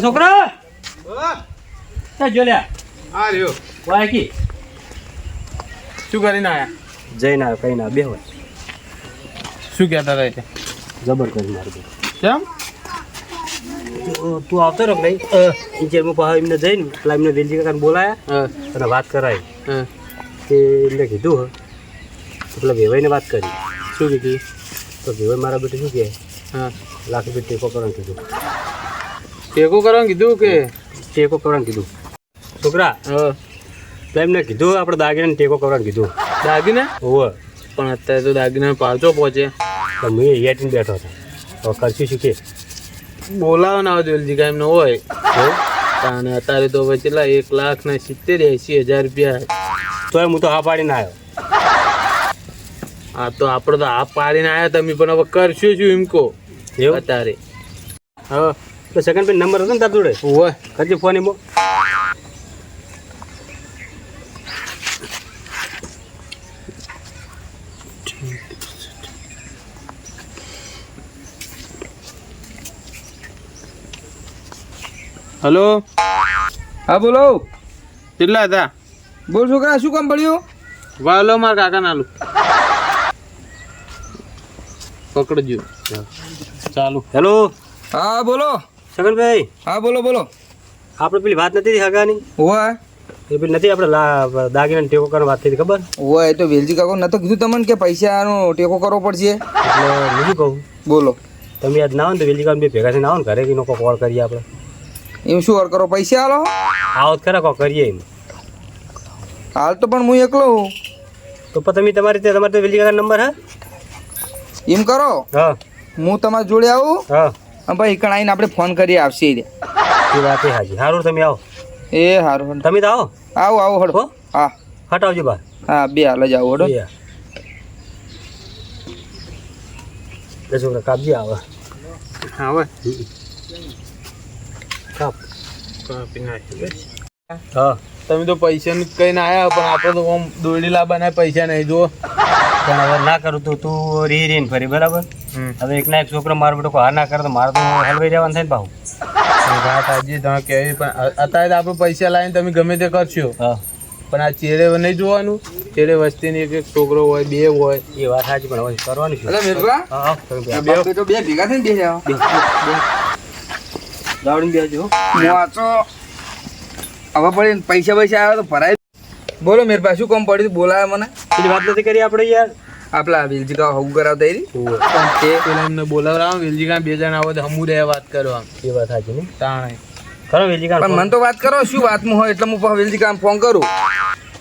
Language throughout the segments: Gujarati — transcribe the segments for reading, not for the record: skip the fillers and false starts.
છોકરા જો લ્યા આ રહ્યો વાય કી શું કરીને આયા જઈને આવ્યો કઈ ના બે હોય શું કહેતા હતા જબર કરી મારું કેમ તું આવતો રહો ભાઈ ઇન્ચરમાં પાછા એમને જઈને પેલા એમને વેલજી કાકાને બોલાયા અને વાત કરાવી તે એમને કીધું પેલા વેવાઈને વાત કરી શું કીધું તો વેવાઈ મારા બેટે શું કહે હા લાખ રૂપિયા ટેકો કરવાનું કીધું ટેકો કરવાનું કીધું કે ટેકો કરવાનું કીધું છોકરા તો એમને કીધું આપણે દાગીનાને ટેકો કરવાનું કીધું દાગીના હોવે પણ અત્યારે તો દાગીના પાછો પહોંચે તો મેં એટીને બેઠો હતો તો કરશું શું કે બોલાવો ના આવે વેલજી કાંઈ એમને હોય અને અત્યારે તો હવે કેટલા 1,70,80,000 રૂપિયા તોય હું તો હા પાડીને આવ્યો હા તો આપણે તો આ પાડીને આવ્યા તમે પણ હવે કરશું શું એમ કહો એવું અત્યારે હા તો સેકન્ડ પેન નંબર હતો ને તાર જોડે હોય કરજે ફોન એમાં હલો હા બોલો કેટલા હતા બોલ છોકરા શું કામ પડ્યું વાલો મારા કાકા નાલું પકડજો ચાલુ હેલો હા બોલો સગનભાઈ હા બોલો બોલો આપણે પેલી વાત નથી હગાની હોય એ પેલી નથી આપણે દાગીનાને ટેકો કરવાની વાત થઈ ખબર હોય એ તો વેલજી કાકો નતો કીધું તમને કે પૈસાનો ટેકો કરવો પડશે એટલે હું શું કહું બોલો તમે આજ ના આવો ને તો વેલજી કામ બે ભેગા થઈને આવો ને ઘરે કે લોકો કોલ કરીએ આપણે એમ શું વાર કરો પૈસા હાલો આવો તો ખરા કોલ કરીએ એમ હાલ તો પણ હું એકલો હું તો પણ તમે તમારી તો વેલજી કાકા નંબર હા એમ કરો હા હું તમારી જોડે આવું હા અને ભાઈ એકણ આવીને આપણે ફોન કરી આવશે એ વાત એ હાજી સારું તમે આવો એ સારું તમે તો આવો આવો આવો હડો હા હટાવજો બહાર હા બે હાલ જ આવો હડો બે છોકરા કાપજી આવે હા હવે કાપ કાપી નાખ્યું હા તમે તો પૈસાનું કઈ ના આવ્યા પણ આપણે તો આમ દોડી લાવવાના પૈસા નહીં જુઓ પણ હવે ના કરું તો તું રી રીને ફરી બરાબર હવે એક ના એક છોકરો મારો બેટો હાર ના કરે તો મારે તો હલવાઈ જવાનું થાય ને ભાવ વાત આજે તમે કહેવી પણ અત્યારે તો આપણે પૈસા લાવીને તમે ગમે તે કરશો હા પણ આ ચેડે નહીં જોવાનું ચેડે વસ્તીની એક એક છોકરો હોય બે હોય એ વાત સાચી પણ હવે કરવાની શું અલે મેરબા હા હા તમે બે તો બે ભેગા થઈને બે જાવ દાવડીને બેસજો વાંચો હવે પડી પૈસા આવ્યા તો ભરાય બોલો મેરબા શું કામ પડ્યું બોલાય મને પેલી વાત નથી કરી આપણે યાર આપલા વેલજી કાકા હવું કરાવતા એરી પણ તે પેલા એમને બોલાવવા વેલજી કાં બે જણા આવે તો હમું રહે વાત કરવા એ વાત સાચી ને તાણે ખરો વેલજી કામ પણ મને તો વાત કરો શું વાતમાં હોય એટલે હું પાછા વેલજી કામ ફોન કરું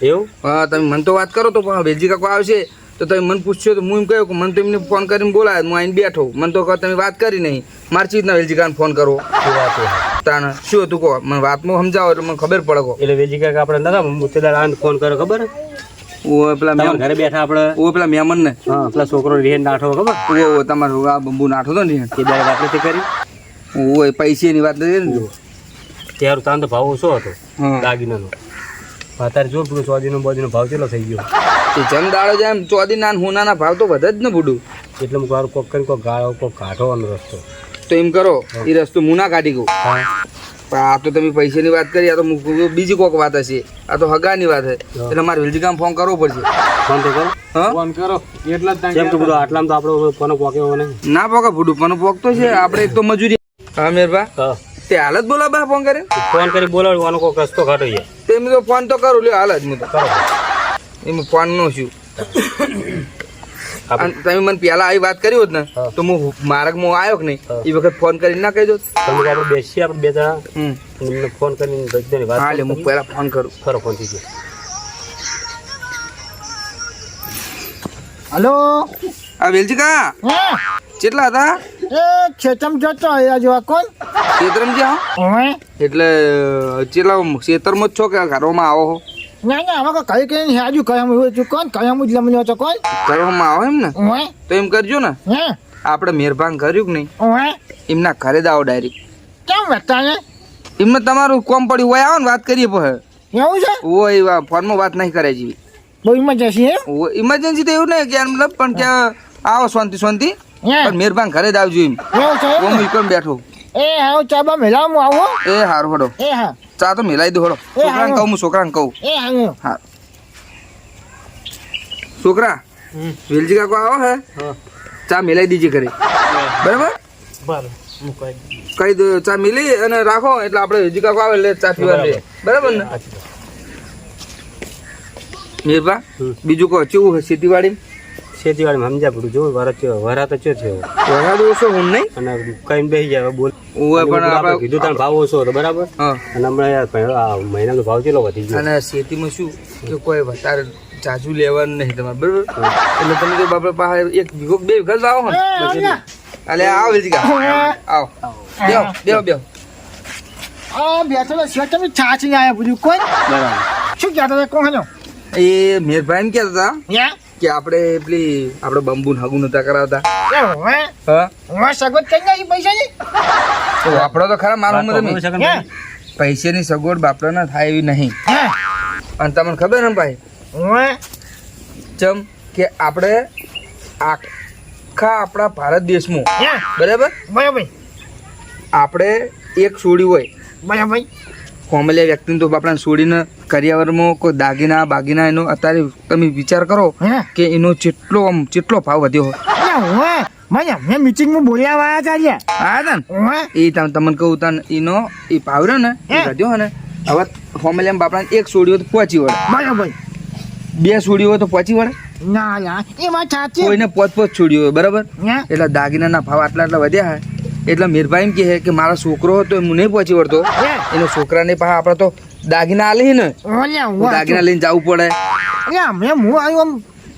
એવું હા તમે મને તો વાત કરો તો પાછા વેલજી કાકો આવશે તો તમે મને પૂછશો તો હું એમ કહ્યું કે મને તો એમને ફોન કરીને બોલાય હું આવીને બેઠો મને તો તમે વાત કરી નહીં મારી ચીજના વેલજી કામ ફોન કરવો એ વાત એ તાણે શું હતું કહો મને વાતમાં સમજાવો એટલે મને ખબર પડે કહો એટલે વેલજી કાકા આપણે નતા મુતેદાર આને ફોન કર્યો ખબર ઓ પેલા તમારા ઘરે બેઠા આપણે ઓ પેલા મહેમાન ને હા પેલા છોકરો રેન નાઠો ખબર ઓ તમારું આ બંબુ નાઠો તો ને એ દાડે વાત નથી કરી ઓ પૈસાની વાત નથી ને ત્યારે તાન તો ભાવ ઓછો હતો હા દાગીનાનો અત્યારે જો પેલું ચોદીનો બોદીનો ભાવ કેટલો થઈ ગયો એ જમ દાડો જાય એમ ચોદી ના હોનાના ભાવ તો વધે જ ને બુડું એટલે હું મારું કોક કરી કોક ગાળો કોક કાઢવાનો રસ્તો તો એમ કરો એ રસ્તો હું ના કાઢી કહું હા પણ આ તો તમે પૈસાની વાત કરી આ તો બીજી કોઈક વાત હશે આ તો હગાની વાત છે એટલે મારે વેલજી કામ ફોન કરવો પડશે ફોન તો કરો હા ફોન કરો એટલા જ જેમ તો બધું આટલામાં તો આપણો ફોન પોકેવો નહીં ના પોકા ભૂડું પણ પોક તો છે આપણે એક તો મજૂરી હા મેરબા હા તે હાલ જ બોલાવા ફોન કરે ફોન કરી બોલાવવાનો કોક રસ્તો કાઢો યાર તો એમ તો ફોન તો કરું લ્યો હાલ જ હું તો કરો એમાં ફોન નો શું અને તમે મને પહેલા આવી વાત કરી હોત ને હા. તો હું માર્ગમાં આવ્યો કે નહીં હા. એ વખત ફોન કરીને ના કહી દો તમે આપણે બેસીએ આપણે બે જણા એમને ફોન કરીને બધાની વાત હા લે હું પહેલા ફોન કરું ખરો ફોન થઈ ગયો હલો આ વેલજી કા હા કેટલા હતા એ ખેતમ જતો અહીંયા જોવા કોણ ખેતરમ જ્યાં ઓય એટલે ચેલા ખેતરમાં જ છો કે ઘરોમાં આવો હો ના ના આમાં કઈ કઈ હાજુ કયામ હોય છું કોણ કયામ જ લમણ્યો છો કોણ ઘરોમાં આવો એમ ને ઓય તો એમ કરજો ને હે આપણે મહેરબાન કર્યું કે નહીં ઓય એમના ઘરે જ આવો ડાયરેક્ટ કેમ બતાને એમને તમારું કોમ પડ્યું હોય આવો ને વાત કરીએ પછી એવું છે હોય ફોનમાં વાત નહીં કરાય જેવી બહુ ઇમરજન્સી હે ઇમરજન્સી તો એવું નહીં કે મતલબ પણ કે આવો શાંતિ શાંતિ હે પણ મહેરબાન ઘરે જ આવજો એમ એવું છે હું ઈકણ બેઠો એ હા ચાબા મેલા હું આવો એ હારું હડો એ હા ચા તો મેલાઈ દો હડો છોકરાને કહું હું છોકરાને કહું એ હા હા છોકરા વેલજી કાકો આવો હે ચા મેલાઈ દીજી ઘરે બરાબર કઈ દો ચા મિલી અને રાખો એટલે આપણે વેલજી કાકો આવે એટલે ચા પીવા દે બરાબર ને મીરબા બીજું કહો કેવું ખેતીવાડી ખેતીવાડીમાં સમજ્યા પડું જો વરા તો ચો છે વરસાદ ઓછો હું નહીં અને કઈ બેસી જાય બોલ ઓવે પણ આપણે કીધું તાર ભાવ ઓછો હતો બરાબર હા અને હમણાં યાર આ મહિનાનો ભાવ કેટલો વધી ગયો અને ખેતીમાં શું કે કોઈ વધારે જાજુ લેવાનું નહીં તમારે બરાબર એટલે તમે જો બાપા પાસે એક વીઘો 2 વીઘા જ આવો ને અલે આવો વેલજી કાકો આવો બેહો બેહો આ બેઠો છે તમે છાછી આયા બધું કોઈ બરાબર શું કહેતા હતા કોણ એ મેરભાઈ એમ કહેતા હતા યા કે આપણે પેલી આપણે બંબુ હગું નતા કરાવતા એ હવે હા હું સગવડ કઈ નાખી પૈસા ની તો વાપરો તો ખરા મારું તમે હે પૈસાની સગવડ બાપરાના થાય એવી નહીં હે અને તમને ખબર ને ભાઈ હું ચમ કે આપણે આખા આપણા ભારત દેશમાં હે બરાબર બરાબર આપણે એક સોડી હોય બરાબર કોમલિયા વ્યક્તિને તો આપણા સોડીને કરિયાવરમાં કોઈ દાગીના બાગીના એનો અત્યારે તમે વિચાર કરો હે કે એનો જેટલો ભાવ વધ્યો હોય હું મને મેં મીટિંગમાં બોલ્યા વાયા હતા હા હતા ને હું એ તમને કહું તને એનો એ ભાવ રહ્યો ને એ વધ્યો હોય ને હવે કોમલિયા બાપડાને એક સોડી હોય તો પહોંચી વળે બરાબર 2 સોડી હોય તો પહોંચી વળે ના યાર એ વાત સાચી કોઈને પોચ સોડી હોય બરાબર હે એટલે દાગીનાના ભાવ આટલા વધ્યા હોય એટલે મીરભાઈ એમ કહે કે મારો છોકરો હતો હું નહીં પહોંચી વળતો એનો છોકરાને પાસે આપણે તો દાગીના આલે ને ઓલ્યા દાગીના લઈને જવું પડે અલ્યા મેં હું આવ્યો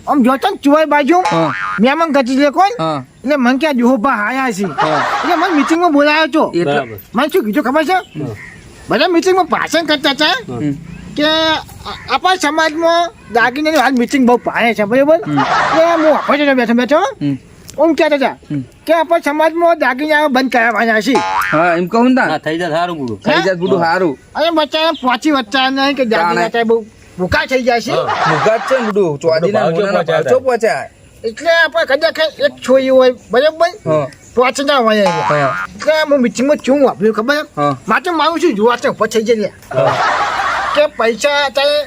આમ જોતો ને ચુવાઈ બાજુ હા મેં મને ગતી લે કોણ હા એટલે મને ક્યાં જોહબા આયા છે હા એટલે મને મીટિંગમાં બોલાયો છો એટલે બરાબર મને શું કીધું ખબર છે બધા મીટિંગમાં ભાષણ કરતા હતા કે આપણા સમાજમાં દાગીનાની હાલ મીટિંગ બહુ પાડે છે બરાબર કે હું આપણે બેઠો ઓમ કહેતા હતા કે આપણા સમાજમાં દાગીના બંધ કરાવવાના છે હા એમ કહું ને હા થઈ જાય સારું બોલું થઈ જાય બધું સારું અને બચ્ચા પહોંચી વચ્ચા નહીં કે દાગીના ત્યાં બહુ ભૂકા થઈ જાય છે મુગાત છે ને બધું ચોદીના ભાવ કેવો મોનાના ભાવ ચો પહોંચાય એટલે આપણે કદાચ એક છોરી હોય બરાબર હા પહોંચ ના હોય હા એટલે હું મીટિંગમાં શું વાપર્યું ખબર હા મારે મારું શું જોવા છે ઉપર થઈ જાય કે પૈસા અત્યારે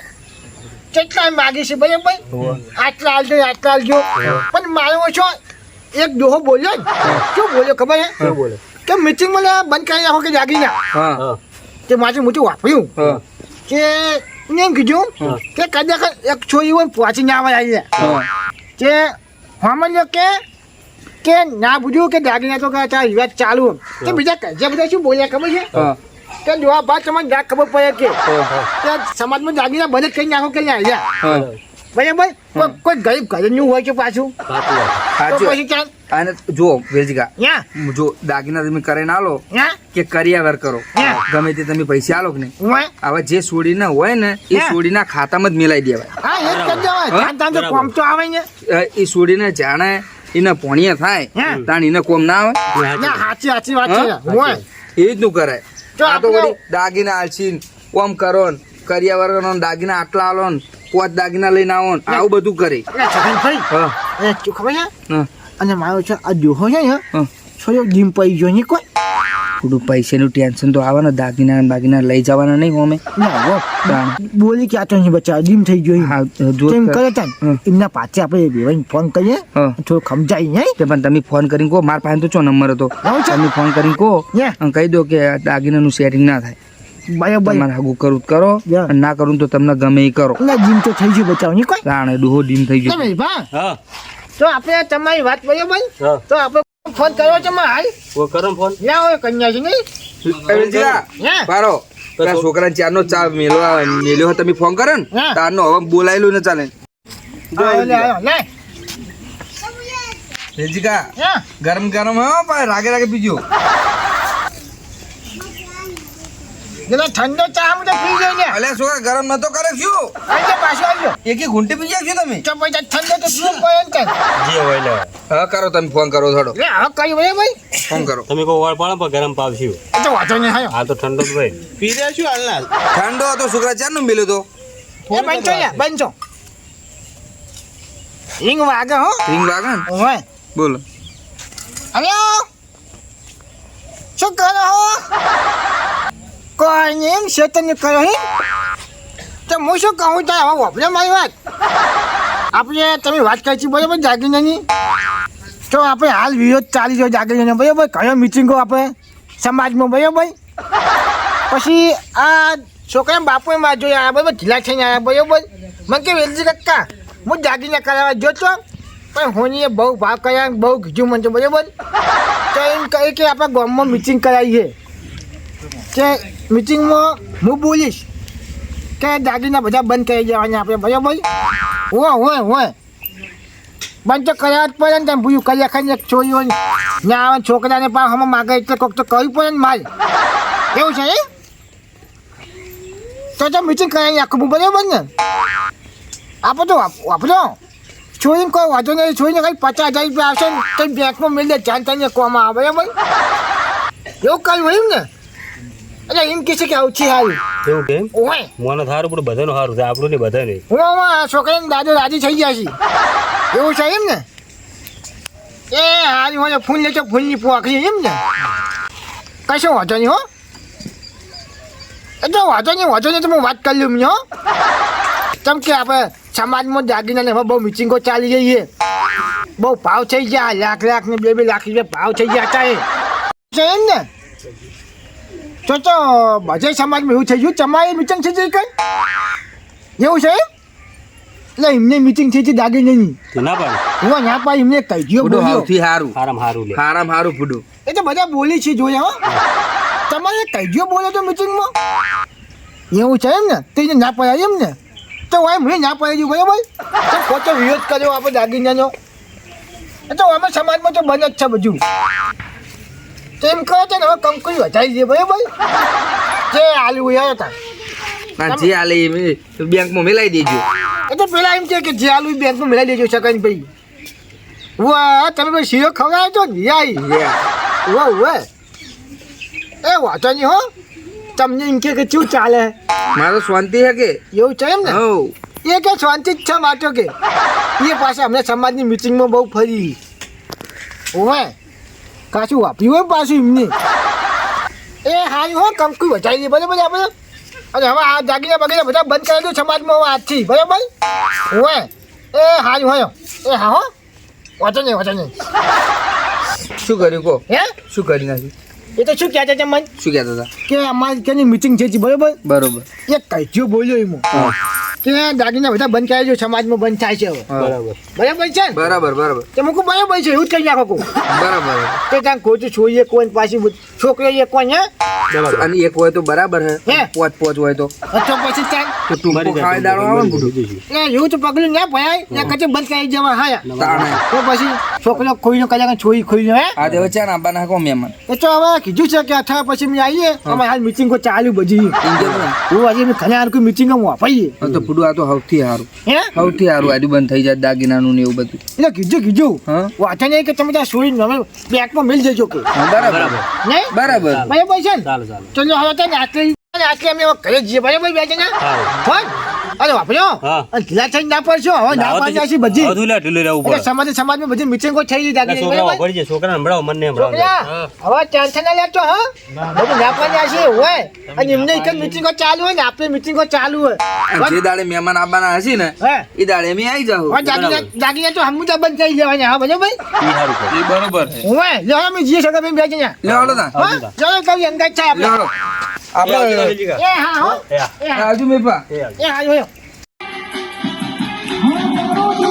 કેટલા માગે છે બરાબર આટલા આલજો પણ મારો છો એક ડોહો બોલ્યો ને શું બોલ્યો ખબર હે બોલે કે મીટિંગમાં બંધ કરી નાખો કે જાગી ના હા તે મારે મોટું વાપર્યું હા કે એને એમ કીધું કે કદાચ એક છોરી હોય પહોંચી ના આવે હા કે સામાન્ય કે ના પૂછ્યું કે દાગીના તો ચાલ રિવાજ ચાલુ કે બીજા કજ્યા બધા શું બોલ્યા ખબર છે હા કે જો આ વાત તમને ના ખબર પડે કે સમાજમાં દાગીના બંધ કરી નાખો કે ના હા બરાબર કોઈ ગરીબ ઘરનું હોય છે પાછું તો સાચું પછી ક્યાં અને જો વેલજીકા યા જો દાગીના તમે કરીને આલો યા કે કરિયાવર કરો હા. ગમે તે તમે પૈસા આલો કે નહીં હું હવે જે સોડીના હોય ને એ હા. સોડીના ખાતામાં જ મિલાઈ દેવાય હા એ જ કરી દેવાય હા? ત્યાં તો કોમ તો આવે ને એ સોડીને જાણે એને પોણીયા થાય હા. તાણ એને કોમ ના આવે ના સાચી વાત છે હા? હું એ રીતનું કરાય તો આ તો આપણે- વળી દાગીના આલસીન ઓમ કરો ને કરિયાવર કરો ને દાગીના આટલા આલો ને 5 દાગીના લઈને આવો ને આવું બધું કરે છગનભાઈ હા એ શું ખબર છે હા અને મારો છે આ દોહો છે ને હા થોડો જીમ પડી ગયો નહીં કોઈ થોડું પૈસાનું ટેન્શન તો આવે ને દાગીના બાગીના લઈ જવાના નહીં હોમે ના હો બોલી કે આ તો નહીં બચ્ચા જીમ થઈ ગયો હા જો કેમ કરે તા હા. એમના પાછે આપણે બેવાઈને ફોન કરીએ હા થોડું ખમજાઈ નહીં તે પણ તમે ફોન કરીને કહો મારા પાસે તો ચો નંબર હતો આવું છે? તમે ફોન કરીને કહો Yeah. અને કહી દો કે આ દાગીનાનું સેટિંગ ના થાય બરાબર તમારે હાગું કરું તો કરો Yeah. અને ના કરું તો તમને ગમે એ કરો ના જીમ તો થઈ ગયું બચાવ નહીં કોઈ તાણે ડોહો ડીમ થઈ ગયો તમે ભા હા તો આપણે તમારી વાત બરાબર હા તો આપણે ફોન કર્યો છે માં હાલ ઓ કરો ફોન ના હોય કન્યા છે નહીં Yeah. પારો પેલા છોકરા ચારનો ચા મેલ્યો તમે ફોન કરો ને Yeah. તારનો હવે બોલાયેલું ને ચાલે આવ્યો લે આવ્યો લે રેજીકા Yeah. ગરમ ગરમ હો પણ રાગે રાગે પીજો પેલો ઠંડો ચા હું તો પી જાય ને અલે છોકરા ગરમ નતો કરે શું આજે પાછો આવ્યો એકી ઘૂંટી પી જાય તમે તો પછી ઠંડો તો પીવું પડે ને કાંઈ. જે હોય લે હા કરો તમે ફોન કરો થોડો લે હવે કઈ ભાઈ ફોન કરો તમે કહો વાળ પાડો પણ ગરમ પાવશું એ તો વાંધો નહીં હાલો હાલ તો ઠંડો જ ભાઈ પી રહ્યા છું હાલના ઠંડો હતો છોકરા ચારનો મેલ્યો તો એ બંચો લે બંચો હિંગ વાગે હો રીંગ વાગે ને ઓય બોલો હલો શું કરો હો કોઈ નહીં શેતન કરો હે તો હું શું કહું તાર હવે વાપરે મારી વાત આપણે તમે વાત કરી છે બરાબર દાગીનાની તો આપણે હાલ વિરોધ ચાલી રહ્યો દાગીનાનો બરાબર કયો મિટિંગો આપણે સમાજમાં બરાબર પછી આ છોકરા બાપુએ માં જોયા બરાબર ઢીલા થઈને આવ્યા બરાબર મને કે વેલજી કાકા હું દાગીના કરાવવા જોતો પણ હોનીએ બહુ ભાવ કર્યા બહુ કીધું મને તો બરાબર તો એમ કહે કે આપણે ગામમાં મિટિંગ કરાવીએ કે મિટિંગમાં હું બોલીશ કે દાગીના બધા બંધ કરી દેવાના આપણે બરાબર હોય બંધ તો કર્યા જ પડે ને તમે ભૂયું કર્યા ખાઈને એક ચોરી હોય ને આવે છોકરાને પાછું હમણાં માગે એટલે કોઈક તો કરવું પડે ને માલ એવું છે તો મિટિંગ કરાવી આખું બરાબર ને આપણે તો વાપરો છોડીને કોઈ વાંધો નહીં છોડીને કંઈ 50,000 રૂપિયા આવશે ને કંઈ બેંકમાં મેળ દે જાણ થઈને કોમાં આવે બરાબર એવું કર્યું હોય ને એટલે એમ કહે છે કે આવું છે સારું એવું કેમ ઓય મોનો સારું પણ બધાનું સારું છે આપણું નહીં બધા નહીં હું છોકરાને દાદો રાજી થઈ ગયા છે એવું છે એમ ને એ હાલ મને ફૂલ લેજો ફૂલની પોખરી એમ ને કશો વાંધો નહીં હો એ તો વાંધો નહીં તો હું વાત કરી લઉં હો કેમ કે આપણે સમાજમાં દાગીનાને હવે બહુ મિટિંગો ચાલી રહી છે બહુ ભાવ થઈ ગયા લાખ ને 2 લાખ રૂપિયા ભાવ થઈ ગયા હતા છે એમ ને તો બધા સમાજમાં એવું થઈ ગયું તમારી મિટિંગ થઈ ગઈ કઈ એવું છે એટલે એમને મિટિંગ થઈ હતી દાગીનાની તો ના પાડે હું ના પાડી એમને કહી ગયો ફૂડું સૌથી સારું હારામ સારું ફૂડું એ તો બધા બોલી છે જોયા હો તમારે કહી ગયો બોલો તો મિટિંગમાં એવું છે એમ ને તેને ના પડાય એમ ને તો હોય મને ના પડાઈ ગયું બરાબર તો ખોટો વિરોધ કર્યો આપણે દાગીનાનો એ તો અમે સમાજમાં તો બને જ છે બધું તો એમ કહો છે ને હવે કંકુઈ વધારી દે બરાબર જે આલુ યાર હતા જે હાલે એ બેંકમાં મેલાઈ દેજો એ તો પેલા એમ કે જે આલુ બેંકમાં મેળવી દેજો સકાઈ ભાઈ વાહ તમે ભાઈ શીરો ખવડાવ્યો તો ને યાઈ વાહ એ વાંચો નહીં હો તમને એમ કે શું ચાલે મારો શાંતિ હે કે એવું છે એમ ને હો એ કે શાંતિ જ છે માટો કે એ પાસે અમને સમાજની મિટિંગમાં બહુ ફરી ઓવે કાચું વાપર્યું હોય પાછું એમને એ હારી હો કંકુ વધારી દે બરાબર આપણે અને હવે આ દાગીના બગીના બધા બંધ કરી દઉં સમાજમાં આજથી બરાબર ઓવે એ હારી હોય એ હા હો વાંચો નહીં શું કર્યું કહો હે શું કરી નાખ્યું એ તો શું કહેતા હતા મને શું કહેતા હતા કે અમારી ત્યાંની મિટિંગ છે બરાબર બરોબર એક કઈજો બોલ્યો એમાં કે દાગીના બધા બંધ કરાવી દો સમાજમાં બંધ થાય છે હવે બરાબર છે ને બરાબર તે મૂકું બરાબર છે એવું જ કહી નાખો બરાબર તે ત્યાં ખોટું છોડીએ કોઈ પાછી છોકરી કોઈ હે અને એક હોય તો બરાબર હે પોચ હોય તો તો પછી ત્યાં તો ટૂંકો ખાઈ દાડો આવે ને બધું એવું તો પગલું ના ભરાય ને કચે બંધ કરાવી જવા હાયા તાણે તો પછી છોકરો ખોઈનો કલાક છોડી ખોઈનો હે આ દેવ ચા ના બાના કો મહેમાન એ તો હવે કીધું છે કે અઠા પછી અમે આવીએ અમારે હાલ મિટિંગો ચાલુ બધી હું આજે અમે ઘણા કોઈ મિટિંગમાં વાપરીએ તો ફૂડું આ તો સૌથી સારું હે સૌથી સારું આજુ બંધ થઈ જાય દાગીનાનું ને એવું બધું એટલે કીધું હા વાંચે નહીં કે તમે ત્યાં છોડીને અમે બેંકમાં મિલ જજો કે બરાબર નહીં બરાબર બરાબર છે ને ચાલો ચલો હવે તો આટલે અમે ઘરે જઈએ બરાબર બે જણા ફોન અરે વાપર્યો હા. અને ઢીલા થઈને ના પડશો હવે ના પડશે છે બધી ઢીલું રહેવું એટલે સમાજમાં બધી મિટિંગો થઈ ગઈ દાગી છોકરા વાપરી છે છોકરા સંભળાવો મને સંભળાવો છોકરા હવે ટેન્શન ના લેતો હા બધું ના પડ્યા છે હોય અને એમને એક મિટિંગો ચાલુ હોય ને આપણે મિટિંગો ચાલુ હોય જે દાડે મહેમાન આવવાના હશે ને હે એ દાડે અમે આવી જાવ હવે દાગીના તો હમું તો બંધ કરી દેવાના હા બરાબર એ સારું કરે. એ બરોબર છે હોય લે અમે જઈએ સગા બે જણા લે હાલો તા હા ચલો કઈ અંગાજ છે લે હાલો આપણે એ હા હો એ હા. એ હા આજુ મેપા એ હાલ. એ હા હોય Oh,